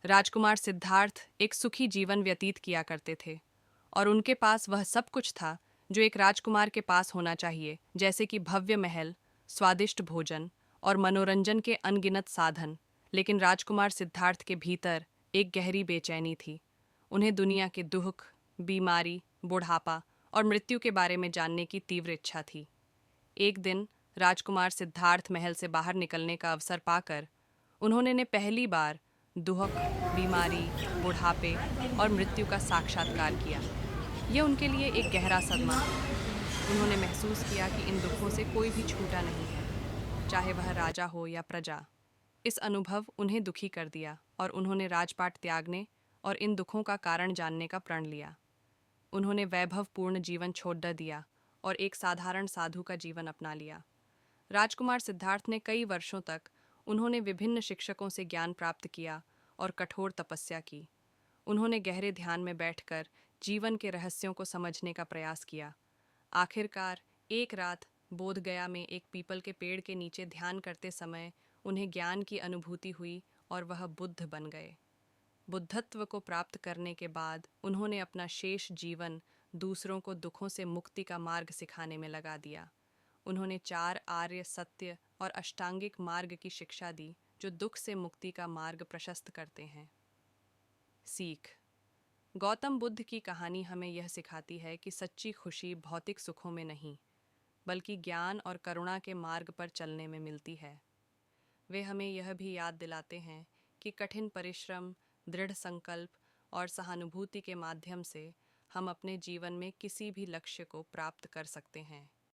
राजकुमार सिद्धार्थ एक सुखी जीवन व्यतीत किया करते थे और उनके पास वह सब कुछ था जो एक राजकुमार के पास होना चाहिए, जैसे कि भव्य महल, स्वादिष्ट भोजन और मनोरंजन के अनगिनत साधन। लेकिन राजकुमार सिद्धार्थ के भीतर एक गहरी बेचैनी थी। उन्हें दुनिया के दुख, बीमारी, बुढ़ापा और मृत्यु के बारे में जानने की तीव्र इच्छा थी। एक दिन राजकुमार सिद्धार्थ महल से बाहर निकलने का अवसर पाकर उन्होंने ने पहली बार दुहक, बीमारी, बुढ़ापे और मृत्यु का साक्षात्कार किया। यह उनके लिए एक गहरा सदमा था। उन्होंने महसूस किया कि इन दुखों से कोई भी छूटा नहीं है, चाहे वह राजा हो या प्रजा। इस अनुभव उन्हें दुखी कर दिया और उन्होंने राजपाट त्यागने और इन दुखों का कारण जानने का प्रण लिया। उन्होंने वैभवपूर्ण जीवन छोड़ दिया और एक साधारण साधु का जीवन अपना लिया। राजकुमार सिद्धार्थ ने कई वर्षों तक उन्होंने विभिन्न शिक्षकों से ज्ञान प्राप्त किया और कठोर तपस्या की। उन्होंने गहरे ध्यान में बैठकर जीवन के रहस्यों को समझने का प्रयास किया। आखिरकार एक रात बोधगया में एक पीपल के पेड़ के नीचे ध्यान करते समय उन्हें ज्ञान की अनुभूति हुई और वह बुद्ध बन गए। बुद्धत्व को प्राप्त करने के बाद उन्होंने अपना शेष जीवन दूसरों को दुखों से मुक्ति का मार्ग सिखाने में लगा दिया। उन्होंने 4 आर्य सत्य और अष्टांगिक मार्ग की शिक्षा दी जो दुख से मुक्ति का मार्ग प्रशस्त करते हैं। सीख: गौतम बुद्ध की कहानी हमें यह सिखाती है कि सच्ची खुशी भौतिक सुखों में नहीं, बल्कि ज्ञान और करुणा के मार्ग पर चलने में मिलती है। वे हमें यह भी याद दिलाते हैं कि कठिन परिश्रम, दृढ़ संकल्प और सहानुभूति के माध्यम से हम अपने जीवन में किसी भी लक्ष्य को प्राप्त कर सकते हैं।